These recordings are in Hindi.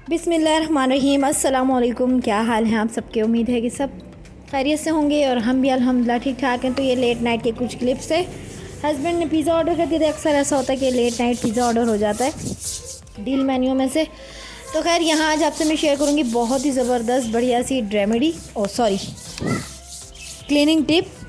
बिस्मिल्लाहिर्रहमानिर्रहीम। अस्सलाम वालेकुम। क्या हाल है आप सबके? उम्मीद है कि सब खैरियत से होंगे और हम भी अल्हम्दुलिल्लाह ठीक ठाक हैं। तो ये लेट नाइट के कुछ क्लिप्स है। हस्बैंड ने पिज़्ज़ा ऑर्डर कर दिया था। अक्सर ऐसा होता है कि लेट नाइट पिज़्ज़ा ऑर्डर हो जाता है डील मेन्यू में से। तो खैर यहाँ आज आपसे मैं शेयर करूँगी बहुत ही ज़बरदस्त बढ़िया सी रेमेडी क्लीनिंग टिप।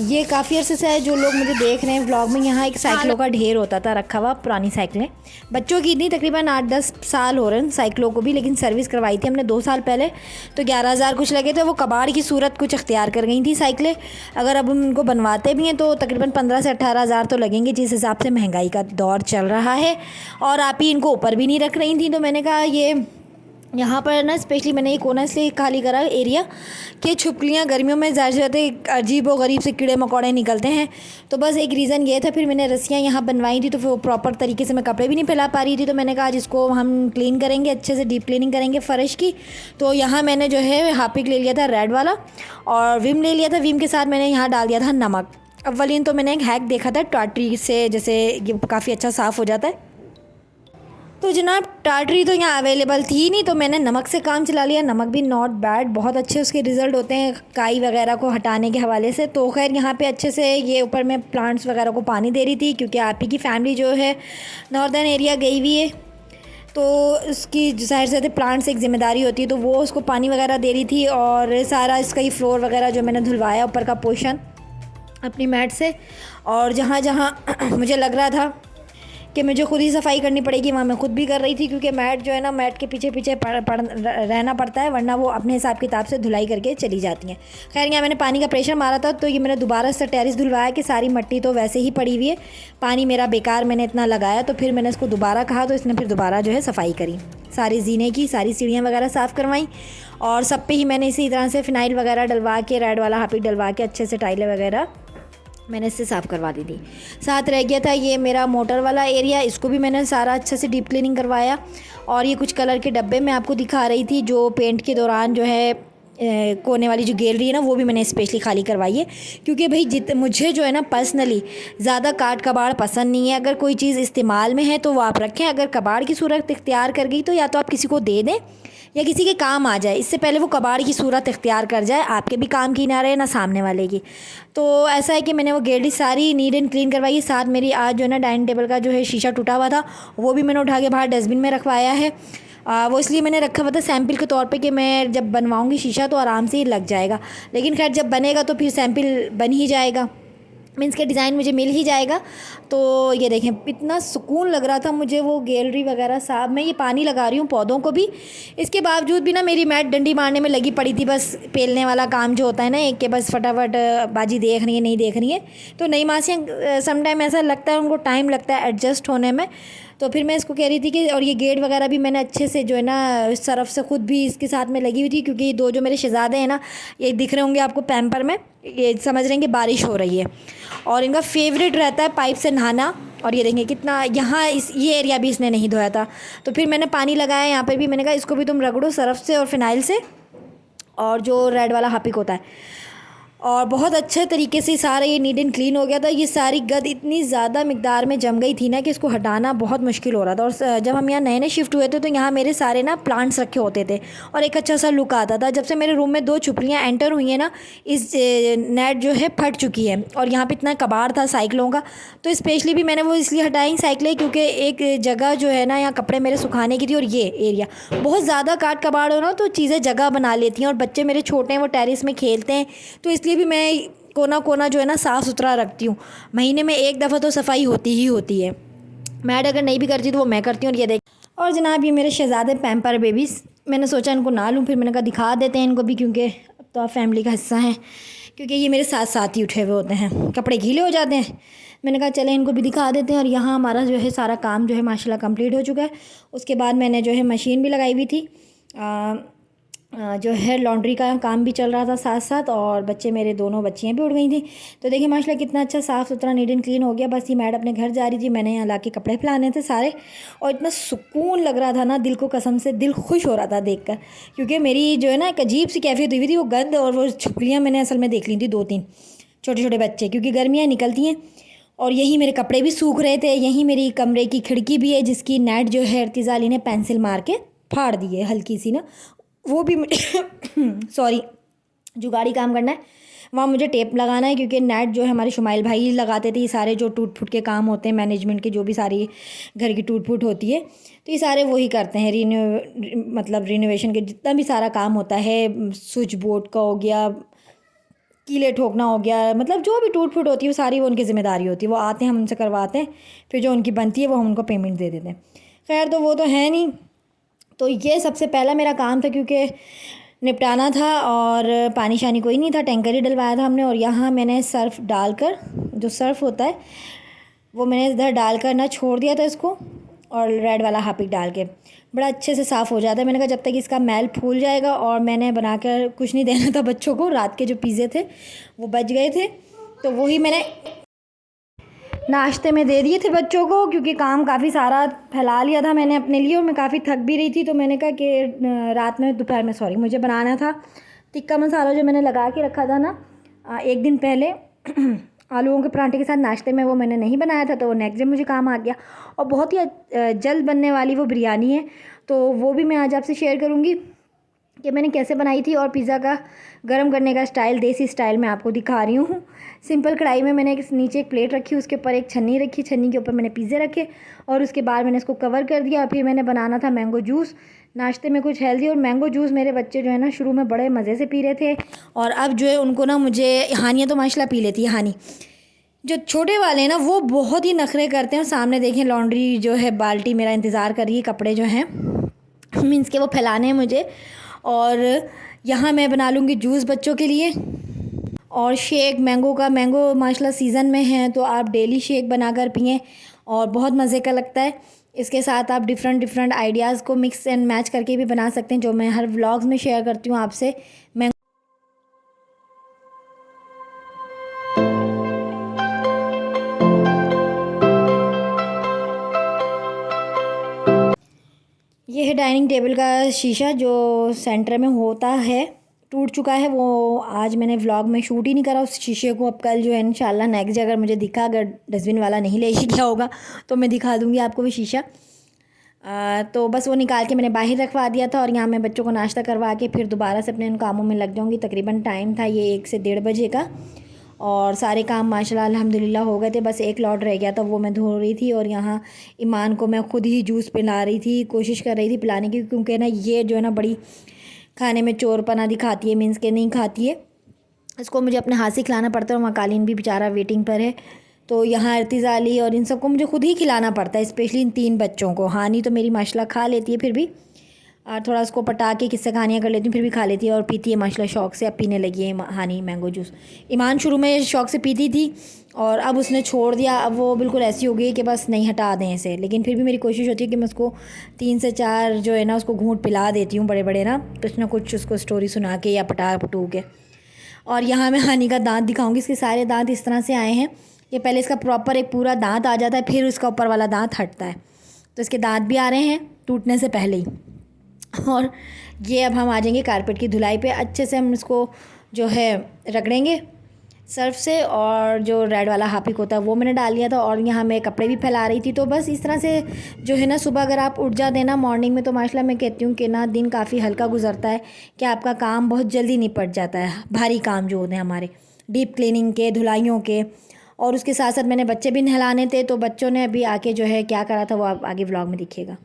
ये काफ़ी अरसे से है जो लोग मुझे देख रहे हैं व्लॉग में। यहाँ एक साइकिलों का ढेर होता था रखा हुआ, पुरानी साइकिलें बच्चों की थी, तकरीबन 8-10 साल हो रहे हैं साइकिलों को भी, लेकिन सर्विस करवाई थी हमने 2 साल पहले। तो 11,000 कुछ लगे थे। वो कबाड़ की सूरत कुछ अख्तियार कर गई थी साइकिलें। अगर अब हम उनको बनवाते भी हैं तो तकरीबन 15 से 18,000 तो लगेंगे, जिस हिसाब से महंगाई का दौर चल रहा है। और आप ही इनको ऊपर भी नहीं रख रही थी। तो मैंने कहा ये यहाँ पर ना स्पेशली मैंने ये कोना इसलिए खाली करा एरिया कि छिपकलियाँ गर्मियों में ज़ाहिर सी बात है अजीब व गरीब से कीड़े मकोड़े निकलते हैं। तो बस एक रीज़न ये था। फिर मैंने रस्सियाँ यहाँ बनवाई थी तो फिर वो प्रॉपर तरीके से मैं कपड़े भी नहीं फैला पा रही थी। तो मैंने कहा आज इसको हम क्लीन करेंगे, अच्छे से डीप क्लीनिंग करेंगे फ़र्श की। तो यहाँ मैंने जो है हार्पिक ले लिया था रेड वाला और विम ले लिया था। विम के साथ मैंने यहाँ डाल दिया था नमक। अव्वलीन तो मैंने एक हैक देखा था टाटरी से, जैसे ये काफ़ी अच्छा साफ़ हो जाता है। तो जनाब टाटरी तो यहाँ अवेलेबल थी नहीं, तो मैंने नमक से काम चला लिया। नमक भी नॉट बैड, बहुत अच्छे उसके रिज़ल्ट होते हैं काई वगैरह को हटाने के हवाले से। तो खैर यहाँ पे अच्छे से ये ऊपर मैं प्लांट्स वगैरह को पानी दे रही थी, क्योंकि आप ही की फैमिली जो है नॉर्दर्न एरिया गई हुई है। तो उसकी ज़ाहिर सी प्लांट से एक ज़िम्मेदारी होती है, तो वो उसको पानी वगैरह दे रही थी। और सारा इसका ही फ्लोर वगैरह जो मैंने धुलवाया ऊपर का पोर्शन अपनी मैट से। और जहाँ जहाँ मुझे लग रहा था कि मुझे खुद ही सफाई करनी पड़ेगी वहाँ मैं खुद भी कर रही थी, क्योंकि मैट जो है ना मैट के पीछे पीछे रहना पड़ता है, वरना वो अपने हिसाब किताब से धुलाई करके चली जाती हैं। खैर यहाँ मैंने पानी का प्रेशर मारा था, तो ये मैंने दोबारा से टेरिस धुलवाया कि सारी मिट्टी तो वैसे ही पड़ी हुई है, पानी मेरा बेकार मैंने इतना लगाया। तो फिर मैंने इसको दोबारा कहा, तो इसने फिर दोबारा जो है सफाई करी, सारी जीने की सारी सीढ़ियाँ वगैरह साफ़ करवाई। और सब पे ही मैंने इसी तरह से फ़िनाइल वगैरह डलवा के, रेड वाला हार्पिक डलवा के अच्छे से टाइलें वगैरह मैंने इससे साफ़ करवा दी थी। साथ रह गया था ये मेरा मोटर वाला एरिया, इसको भी मैंने सारा अच्छे से डीप क्लीनिंग करवाया। और ये कुछ कलर के डब्बे मैं आपको दिखा रही थी जो पेंट के दौरान जो है कोने वाली जो गैलरी है ना, वो भी मैंने स्पेशली खाली करवाई है। क्योंकि भाई मुझे जो है ना पर्सनली ज़्यादा काट कबाड़ पसंद नहीं है। अगर कोई चीज़ इस्तेमाल में है तो वो आप रखें, अगर कबाड़ की सूरत इख्तियार कर गई तो या तो आप किसी को दे दें या किसी के काम आ जाए, इससे पहले वो कबाड़ की सूरत इख्तियार कर जाए, आपके भी काम की ना रहे ना सामने वाले की। तो ऐसा है कि मैंने वो गैलरी सारी नीट एंड क्लीन करवाई। साथ मेरी आज जो है ना डाइनिंग टेबल का जो है शीशा टूटा हुआ था, वो भी मैंने उठा के बाहर डस्टबिन में रखवाया है। वो इसलिए मैंने रखा हुआ था सैम्पल के तौर पे कि मैं जब बनवाऊँगी शीशा तो आराम से ही लग जाएगा। लेकिन खैर जब बनेगा तो फिर सैम्पल बन ही जाएगा, मीन्स के डिज़ाइन मुझे मिल ही जाएगा। तो ये देखें इतना सुकून लग रहा था मुझे वो गैलरी वगैरह साहब। मैं ये पानी लगा रही हूँ पौधों को भी, इसके बावजूद भी ना मेरी मैट डंडी मारने में लगी पड़ी थी। बस पेलने वाला काम जो होता है ना एक के, बस फटाफट बाजी देख रही है नहीं देख रही है। तो नई मासियाँ समटाइम ऐसा लगता है उनको टाइम लगता है एडजस्ट होने में। तो फिर मैं इसको कह रही थी कि और ये गेट वगैरह भी मैंने अच्छे से जो है ना इस तरफ से ख़ुद भी इसके साथ में लगी हुई थी, क्योंकि दो जो मेरे शहज़ादे हैं ना ये दिख रहे होंगे आपको पैम्पर में, ये समझ रहे हैं कि बारिश हो रही है और इनका फेवरेट रहता है पाइप से नहाना। और ये देखें कितना यहाँ ये एरिया भी इसने नहीं धोया था। तो फिर मैंने पानी लगाया यहाँ पे भी, मैंने कहा इसको भी तुम रगड़ो सरफ से और फिनाइल से, और जो रेड वाला हार्पिक होता है। और बहुत अच्छे तरीके से सारा ये नीट एंड क्लीन हो गया था। ये सारी गंद इतनी ज़्यादा मिकदार में जम गई थी ना कि इसको हटाना बहुत मुश्किल हो रहा था। और जब हम यहाँ नए नए शिफ्ट हुए थे तो यहाँ मेरे सारे ना प्लांट्स रखे होते थे और एक अच्छा सा लुक आता था। जब से मेरे रूम में 2 छुपलियाँ एंटर हुई हैं ना, इस नेट जो है फट चुकी है और यहाँ पर इतना कबाड़ था साइकिलों का। तो स्पेशली भी मैंने वो इसलिए हटाई साइकिलें, क्योंकि एक जगह जो है ना यहाँ कपड़े मेरे सुखाने की थी और ये एरिया बहुत ज़्यादा काट कबाड़ हो ना, तो चीज़ें जगह बना लेती हैं। और बच्चे मेरे छोटे हैं, वो टेरिस में खेलते हैं, तो इसलिए भी मैं कोना कोना जो है ना साफ़ सुथरा रखती हूँ। महीने में 1 दफ़ा तो सफाई होती ही होती है। मैड अगर नहीं भी करती तो वो मैं करती हूँ। और ये देख, और जनाब ये मेरे शहज़ादे पैम्पर बेबीज़, मैंने सोचा इनको ना लूँ, फिर मैंने कहा दिखा देते हैं इनको भी, क्योंकि अब तो आप फैमिली का हिस्सा हैं। क्योंकि ये मेरे साथ साथ ही उठे हुए होते हैं, कपड़े गीले हो जाते हैं। मैंने कहा चले इनको भी दिखा देते हैं। और यहाँ हमारा जो है सारा काम जो है माशाल्लाह कंप्लीट हो चुका है। उसके बाद मैंने जो है मशीन भी लगाई हुई थी, जो है लॉन्ड्री का काम भी चल रहा था साथ साथ। और बच्चे मेरे दोनों बच्चियाँ भी उड़ गई थी। तो देखिए माशाल्लाह कितना अच्छा साफ़ सुथरा नीट एंड क्लीन हो गया। बस ये मैड अपने घर जा रही थी, मैंने यहाँ ला के कपड़े फैलाने थे सारे। और इतना सुकून लग रहा था ना, दिल को कसम से दिल खुश हो रहा था देखकर। क्योंकि मेरी जो है ना एक अजीब सी कैफियत हुई थी, वो गंद और वो छुपलियाँ मैंने असल में देख ली थी 2-3 छोटे छोटे बच्चे, क्योंकि गर्मियाँ निकलती हैं। और यही मेरे कपड़े भी सूख रहे थे। यही मेरी कमरे की खिड़की भी है जिसकी नेट जो है इर्तिज़ा अली ने पेंसिल मार के फाड़ दी है हल्की सी ना, वो भी सॉरी, जुगाड़ी काम करना है, वहाँ मुझे टेप लगाना है, क्योंकि नेट जो है हमारे शुमाइल भाई ही लगाते थे। ये सारे जो टूट फूट के काम होते हैं मैनेजमेंट के, जो भी सारी घर की टूट फूट होती है, तो ये सारे वही करते हैं। मतलब रिनोवेशन के जितना भी सारा काम होता है, स्विच बोर्ड का हो गया, कीले ठोकना हो गया, मतलब जो भी टूट फूट होती है वो सारी वो उनकी ज़िम्मेदारी होती है। वो आते हैं, हम उनसे करवाते हैं, फिर जो उनकी बनती है वो हम उनको पेमेंट दे देते हैं। खैर, तो वो तो है नहीं, तो ये सबसे पहला मेरा काम था, क्योंकि निपटाना था और पानी शानी कोई नहीं था, टैंकर ही डलवाया था हमने। और यहाँ मैंने सर्फ़ डालकर, जो सर्फ़ होता है वो मैंने इधर डालकर ना छोड़ दिया था इसको, और रेड वाला हार्पिक डाल के बड़ा अच्छे से साफ़ हो जाता है। मैंने कहा जब तक इसका मैल फूल जाएगा, और मैंने बनाकर कुछ नहीं देना था बच्चों को, रात के जो पिज़्ज़े थे वो बच गए थे, तो वही मैंने नाश्ते में दे दिए थे बच्चों को, क्योंकि काम काफ़ी सारा फैला लिया था मैंने अपने लिए, और मैं काफ़ी थक भी रही थी। तो मैंने कहा कि रात में, दोपहर में सॉरी, मुझे बनाना था टिक्का मसाला, जो मैंने लगा के रखा था ना एक दिन पहले आलूओं के पराठे के साथ नाश्ते में, वो मैंने नहीं बनाया था, तो वो नेक्स्ट डे मुझे काम आ गया। और बहुत ही जल्द बनने वाली वो बिरयानी है, तो वो भी मैं आज आपसे शेयर करूँगी कि मैंने कैसे बनाई थी। और पिज़्ज़ा का गर्म करने का स्टाइल, देसी स्टाइल मैं आपको दिखा रही हूँ। सिंपल कढ़ाई में मैंने नीचे एक प्लेट रखी, उसके ऊपर एक छन्नी रखी, छन्नी के ऊपर मैंने पिज़्ज़े रखे, और उसके बाद मैंने इसको कवर कर दिया। और फिर मैंने बनाना था मैंगो जूस, नाश्ते में कुछ हेल्दी। और मैंगो जूस मेरे बच्चे जो है ना शुरू में बड़े मज़े से पी रहे थे, और अब जो है उनको ना, मुझे हानियाँ तो माशाल्लाह पी लेती है, हानी जो छोटे वाले हैं ना वो बहुत ही नखरे करते हैं। और सामने देखें लॉन्ड्री जो है, बाल्टी मेरा इंतज़ार कर रही है, कपड़े जो हैं मीन्स के वो फैलाने हैं मुझे। और यहाँ मैं बना लूँगी जूस बच्चों के लिए, और शेक मैंगो का, मैंगो माशाल्लाह सीज़न में है, तो आप डेली शेक बनाकर पिएं, और बहुत मज़े का लगता है। इसके साथ आप डिफरेंट आइडियाज़ को मिक्स एंड मैच करके भी बना सकते हैं, जो मैं हर व्लॉग्स में शेयर करती हूँ आपसे। मैं ये है डाइनिंग टेबल का शीशा, जो सेंटर में होता है, टूट चुका है। वो आज मैंने व्लॉग में शूट ही नहीं करा उस शीशे को। अब कल जो है इंशाल्लाह नेक्स्ट डे अगर मुझे दिखा, अगर डस्टबिन वाला नहीं ले गया होगा, तो मैं दिखा दूँगी आपको वो शीशा। तो बस वो निकाल के मैंने बाहर रखवा दिया था, और यहाँ मैं बच्चों को नाश्ता करवा के फिर दोबारा से अपने उन कामों में लग जाऊँगी। तकरीबन टाइम था ये 1 से 1:30 बजे का, और सारे काम माशाल्लाह अल्हम्दुलिल्लाह हो गए थे। बस एक लॉट रह गया था, वो मैं धो रही थी। और यहाँ ईमान को मैं ख़ुद ही जूस पिला रही थी, कोशिश कर रही थी पिलाने की, क्योंकि ना ये जो है ना बड़ी खाने में चोरपना दिखाती है, मीन्स के नहीं खाती है, इसको मुझे अपने हाथ से खिलाना पड़ता है। वहाँ कालीन भी बेचारा वेटिंग पर है, तो यहाँ अर्तिज़ाली और इन सबको मुझे खुद ही खिलाना पड़ता है, स्पेशली इन 3 बच्चों को। हानी तो मेरी माशाल्लाह खा लेती है फिर भी, और थोड़ा उसको पटा के किस्से खानियाँ कर लेती हूँ, फिर भी खा लेती है और पीती है माशाल्लाह शौक़ से। अब पीने लगी है हानी मैंगो जूस। ईमान शुरू में शौक़ से पीती थी, और अब उसने छोड़ दिया। अब वो बिल्कुल ऐसी हो गई कि बस नहीं हटा दें इसे, लेकिन फिर भी मेरी कोशिश होती है कि मैं उसको 3 से 4 जो है ना उसको घूंट पिला देती हूँ, बड़े बड़े ना कुछ उसको स्टोरी सुना के या पटा पटू के। और यहाँ मैं हानी का दांत दिखाऊंगी। इसके सारे दांत इस तरह से आए हैं कि पहले इसका प्रॉपर एक पूरा दांत आ जाता है, फिर उसका ऊपर वाला दांत हटता है। तो इसके दांत भी आ रहे हैं टूटने से पहले ही। और ये अब हम आ जाएंगे कारपेट की धुलाई पे। अच्छे से हम इसको जो है रगड़ेंगे सर्फ से, और जो रेड वाला हार्पिक होता है वो मैंने डाल दिया था। और यहाँ मैं कपड़े भी फैला रही थी। तो बस इस तरह से जो है ना, सुबह अगर आप उठ जाते ना मॉर्निंग में, तो माशाल्लाह मैं कहती हूँ कि ना दिन काफ़ी हल्का गुजरता है, कि आपका काम बहुत जल्दी निपट जाता है। भारी काम जो होते हैं हमारे, डीप क्लीनिंग के, धुलाइयों के। और उसके साथ साथ मैंने बच्चे भी नहलाने थे, तो बच्चों ने अभी आके जो है क्या करा था वो आप आगे व्लॉग में दिखेगा।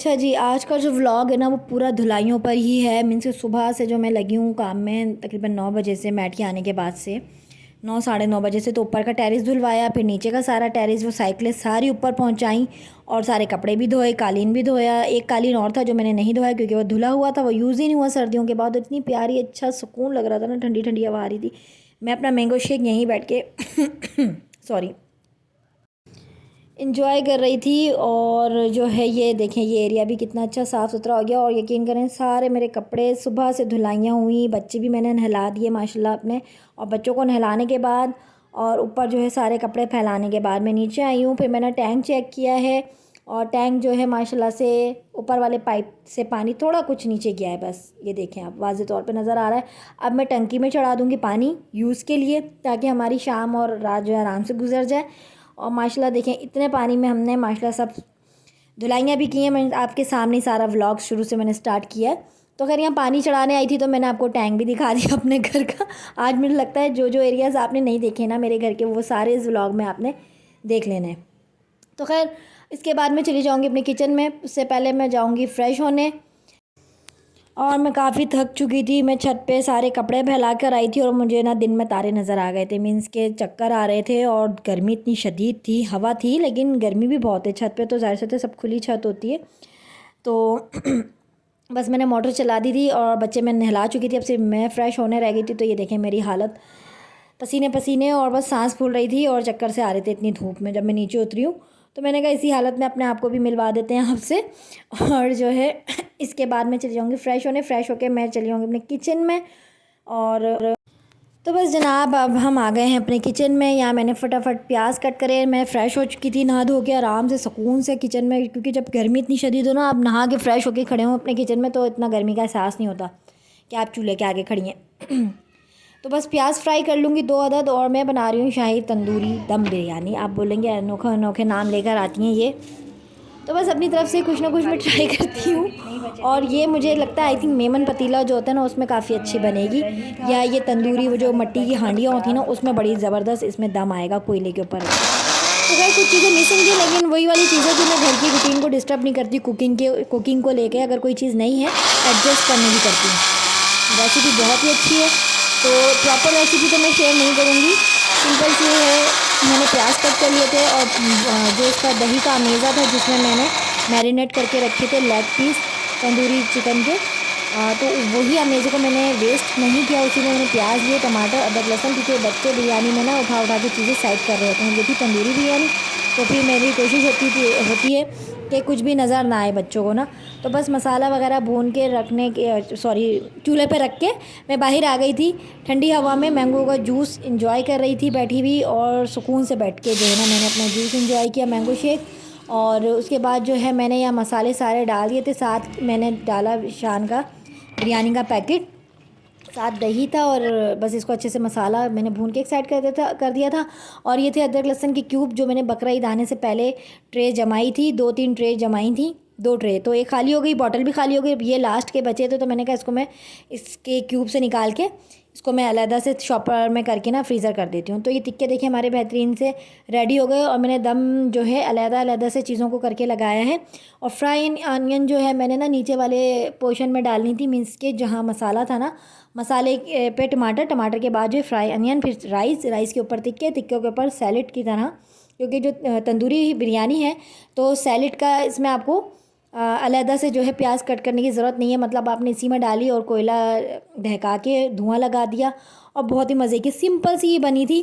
अच्छा जी, आज का जो व्लॉग है ना वो पूरा धुलाइयों पर ही है। मीन्स कि सुबह से जो मैं लगी हूँ काम में, तकरीबन 9 बजे से, मैट के आने के बाद से 9 साढ़े 9 बजे से। तो ऊपर का टेरेस धुलवाया, फिर नीचे का सारा टेरेस वो साइकिलें सारी ऊपर पहुँचाई और सारे कपड़े भी धोए, कालीन भी धोया। एक कालीन और था जो मैंने नहीं धोया क्योंकि वो धुला हुआ था, वो यूज़ ही नहीं हुआ सर्दियों के बाद। इतनी प्यारी अच्छा सुकून लग रहा था ना, ठंडी ठंडी हवा आ रही थी। मैं अपना मैंगो शेक यहीं बैठ के सॉरी इंजॉय कर रही थी। और जो है ये देखें, ये एरिया भी कितना अच्छा साफ़ सुथरा हो गया। और यकीन करें सारे मेरे कपड़े सुबह से धुलाइयाँ हुई, बच्चे भी मैंने नहला दिए माशाल्लाह अपने। और बच्चों को नहलाने के बाद और ऊपर जो है सारे कपड़े फैलाने के बाद मैं नीचे आई हूँ। फिर मैंने टैंक चेक किया है और टैंक जो है माशाल्लाह से ऊपर वाले पाइप से पानी थोड़ा कुछ नीचे गया है, बस ये देखें आप, वाज़े तौर पे नज़र आ रहा है। अब मैं टंकी में चढ़ा दूँगी पानी यूज़ के लिए, ताकि हमारी शाम और रात जो है आराम से गुजर जाए। और माशाल्लाह देखें इतने पानी में हमने माशाल्लाह सब धुलाइयाँ भी की हैं। मैं आपके सामने सारा व्लॉग शुरू से मैंने स्टार्ट किया है। तो खैर यहाँ पानी चढ़ाने आई थी तो मैंने आपको टैंक भी दिखा दिया अपने घर का। आज मुझे लगता है जो जो एरियाज़ आपने नहीं देखे ना मेरे घर के, वो सारे इस व्लॉग में आपने देख लेने हैं। तो खैर इसके बाद मैं चली जाऊँगी अपने किचन में। उससे पहले मैं जाऊँगी फ़्रेश होने। और मैं काफ़ी थक चुकी थी। मैं छत पे सारे कपड़े फैला कर आई थी और मुझे ना दिन में तारे नज़र आ गए थे। मीन्स के चक्कर आ रहे थे और गर्मी इतनी शदीद थी, हवा थी लेकिन गर्मी भी बहुत है छत पे। तो ज़ाहिर सी बात है सब खुली छत होती है। तो बस मैंने मोटर चला दी थी और बच्चे मैं नहला चुकी थी। अब सिर्फ मैं फ़्रेश होने रह गई थी। तो ये देखें मेरी हालत, पसीने पसीने और बस सांस फूल रही थी और चक्कर से आ रहे थे इतनी धूप में। जब मैं नीचे उतरी हूँ तो मैंने कहा इसी हालत में अपने आप को भी मिलवा देते हैं आपसे। और जो है इसके बाद मैं चली जाऊँगी फ़्रेश होने। फ़्रेश होकर मैं चली जाऊँगी अपने किचन में। और तो बस जनाब अब हम आ गए हैं अपने किचन में। यहाँ मैंने फटाफट प्याज कट करे। मैं फ़्रेश हो चुकी थी नहा धो के आराम से सुकून से किचन में, क्योंकि जब गर्मी इतनी शदीद हो ना, आप नहा के फ़्रेश होके खड़े हों अपने किचन में तो इतना गर्मी का एहसास नहीं होता कि आप चूल्हे के आगे खड़ी हैं। तो बस प्याज फ्राई कर लूँगी 2 अदद। और मैं बना रही हूँ शाही तंदूरी दम बिरयानी। आप बोलेंगे अनोखे अनोखे नाम लेकर आती हैं ये, तो बस अपनी तरफ से कुछ ना कुछ मैं ट्राई करती हूँ। और ये मुझे लगता है आई थिंक मेमन पतीला जो होता है ना उसमें काफ़ी अच्छी बनेगी, या ये तंदूरी वो जो मिट्टी की हांडियाँ होती हैं ना उसमें बड़ी ज़बरदस्त इसमें दम आएगा कोयले के ऊपर। तो खैर कुछ चीज़ें मिसिंग थी लेकिन वही वाली चीज़ें जो मैं घर की रूटीन को डिस्टर्ब नहीं करती। कुकिंग को लेके अगर कोई चीज़ नहीं है एडजस्ट करने की करती हूँ। रेसिपी बहुत ही अच्छी है। तो प्रॉपर रेसिपी तो मैं शेयर नहीं करूँगी, सिंपल सी है। मैंने प्याज कट कर लिए थे और जो इसका दही का अमेज़ा था जिसमें मैंने मैरिनेट करके रखे थे लेग पीस तंदूरी चिकन के, तो वही अमेज़े को मैंने वेस्ट नहीं किया। उसी में मैंने प्याज लिए, टमाटर, अदरक, लहसुन, क्योंकि बच्चे बिरयानी में ना उठा उठा के चीज़ें साइड कर रहे होते हैं। ये थी तंदूरी बिरयानी, तो फिर मेरी कोशिश होती है कि कुछ भी नज़र ना आए बच्चों को ना। तो बस मसाला वगैरह भून के रखने के चूल्हे पे रख के मैं बाहर आ गई थी ठंडी हवा में। मैंगो का जूस इंजॉय कर रही थी बैठी हुई, और सुकून से बैठ के जो है ना मैंने अपना जूस इंजॉय किया, मैंगो शेक। और उसके बाद जो है मैंने यहाँ मसाले सारे डाल दिए थे। साथ मैंने डाला शान का बिरयानी का पैकेट, साथ दही था। और बस इसको अच्छे से मसाला मैंने भून के एक साइड कर दिया था। और ये थे अदरक लहसुन की क्यूब जो मैंने बकरा ईद आने से पहले ट्रे जमाई थी, 2-3 ट्रे जमाई थी, 2 ट्रे। तो एक खाली हो गई, बॉटल भी खाली हो गई। ये लास्ट के बचे थे तो मैंने कहा इसको मैं इसके क्यूब से निकाल के इसको मैं अलहदा से शॉपर में करके ना फ्रीज़र कर देती हूँ। तो ये टिक्के देखिए हमारे बेहतरीन से रेडी हो गए। और मैंने दम जो है अलहदा अलहदा से चीज़ों को करके लगाया है। और फ्राई अनियन जो है मैंने ना नीचे वाले पोर्शन में डालनी थी, मीन्स के जहाँ मसाला था ना, मसाले पे टमाटर, टमाटर के बाद जो फ्राई अनियन, फिर राइस के ऊपर टिक्के, टिक्के के ऊपर सैलेड की तरह। क्योंकि जो तंदूरी बिरयानी है तो सैलेड का इसमें आपको अलहदा से जो है प्याज कट करने की ज़रूरत नहीं है। मतलब आपने इसी में डाली और कोयला दहका के धुआं लगा दिया और बहुत ही मज़े की सिंपल सी बनी थी।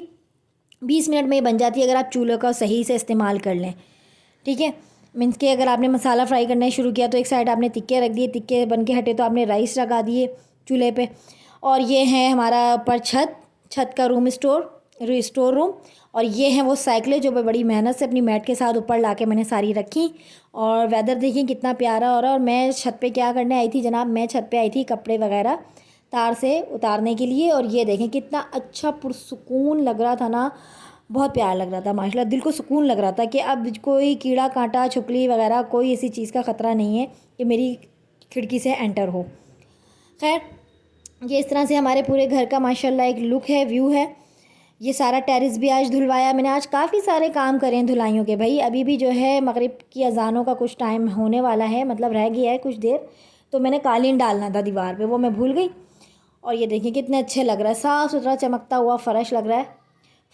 20 मिनट में ही बन जाती है अगर आप चूल्हे का सही से इस्तेमाल कर लें। ठीक है, मीन्स के अगर आपने मसाला फ्राई करना शुरू किया तो एक साइड आपने टिक्के रख दिए, टिक्के बन के हटे तो आपने राइस लगा दिए चूल्हे पे। और ये है हमारा ऊपर छत का स्टोर रूम। और ये हैं वो साइकिलें जो मैं बड़ी मेहनत से अपनी मैट के साथ ऊपर लाके मैंने सारी रखी। और वेदर देखिए कितना प्यारा हो रहा है। और मैं छत पे क्या करने आई थी जनाब, मैं छत पे आई थी कपड़े वगैरह तार से उतारने के लिए। और ये देखें कितना अच्छा पुरसुकून लग रहा था ना, बहुत प्यारा लग रहा था माशाल्लाह, दिल को सुकून लग रहा था कि अब कोई कीड़ा कांटा छुपकली वगैरह कोई ऐसी चीज़ का ख़तरा नहीं है कि मेरी खिड़की से एंटर हो। खैर ये इस तरह से हमारे पूरे घर का माशाल्लाह एक लुक है, व्यू है। ये सारा टेरेस भी आज धुलवाया मैंने। आज काफ़ी सारे काम करे हैं धुलाइयों के भाई। अभी भी जो है मगरिब की अजानों का कुछ टाइम होने वाला है, मतलब रह गया है कुछ देर, तो मैंने कालीन डालना था दीवार पे, वो मैं भूल गई। और ये देखिए कितने अच्छे लग रहा है, साफ़ सुथरा चमकता हुआ फ़र्श लग रहा है।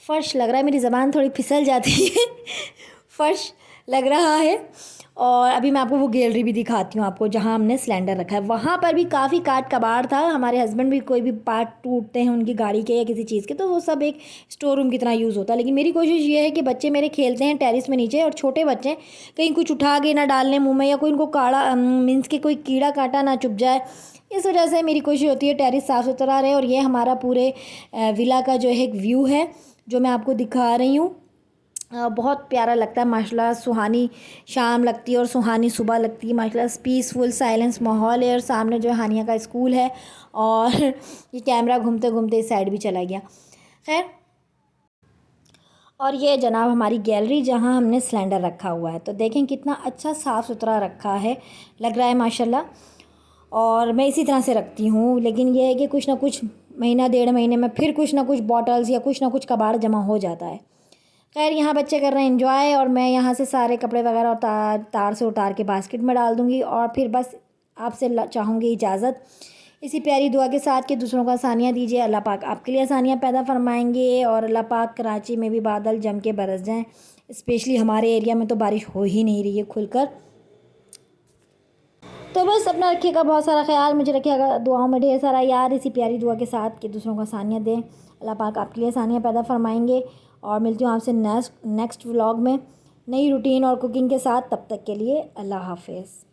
फ़र्श लग रहा है, मेरी ज़बान थोड़ी फिसल जाती है फ़र्श लग रहा है। और अभी मैं आपको वो गैलरी भी दिखाती हूँ आपको, जहाँ हमने सिलेंडर रखा है। वहाँ पर भी काफ़ी काट कबाड़ था। हमारे हस्बैंड भी कोई भी पार्ट टूटते हैं उनकी गाड़ी के या किसी चीज़ के, तो वो सब एक स्टोर रूम की तरह यूज़ होता है। लेकिन मेरी कोशिश ये है कि बच्चे मेरे खेलते हैं टेरिस में नीचे, और छोटे बच्चे कहीं कुछ उठा के ना डाल लें मुँह में, या कोई उनको काड़ा मीन्स के कोई कीड़ा काटा ना चुभ जाए। इस वजह से मेरी कोशिश होती है टेरिस साफ़ सुथरा रहे। और ये हमारा पूरे विला का जो है एक व्यू है जो मैं आपको दिखा रही हूँ। बहुत प्यारा लगता है माशाल्लाह। सुहानी शाम लगती है और सुहानी सुबह लगती है माशाल्लाह। पीसफुल साइलेंस माहौल है, और सामने जो है हानिया का स्कूल है। और ये कैमरा घूमते घूमते इस साइड भी चला गया। खैर, और ये जनाब हमारी गैलरी जहाँ हमने सिलेंडर रखा हुआ है, तो देखें कितना अच्छा साफ़ सुथरा रखा है, लग रहा है माशाल्लाह। और मैं इसी तरह से रखती हूँ, लेकिन ये है कि कुछ ना कुछ महीना 1.5 महीने में फिर कुछ ना कुछ बॉटल्स या कुछ ना कुछ कबाड़ जमा हो जाता है। खैर, यहाँ बच्चे कर रहे हैं एंजॉय, और मैं यहाँ से सारे कपड़े वगैरह और तार से उतार के बास्केट में डाल दूँगी। और फिर बस आपसे चाहूँगी इजाज़त, इसी प्यारी दुआ के साथ कि दूसरों को आसानियाँ दीजिए। अल्लाह पाक आपके लिए आसानियाँ पैदा फरमाएंगे, और अल्लाह पाक कराची में भी बादल जम के बरस जाएँ। स्पेशली हमारे एरिया में तो बारिश हो ही नहीं रही है खुलकर। तो बस अपना रखिएगा बहुत सारा ख्याल, मुझे रखिएगा दुआओं में ढेर सारा याद, इसी प्यारी दुआ के साथ कि दूसरों को आसानियाँ दें। अल्लाह पाक आपके लिए आसानियाँ पैदा फरमाएंगे। और मिलती हूँ आपसे नेक्स्ट व्लॉग में नई रूटीन और कुकिंग के साथ। तब तक के लिए अल्लाह हाफ़िज़।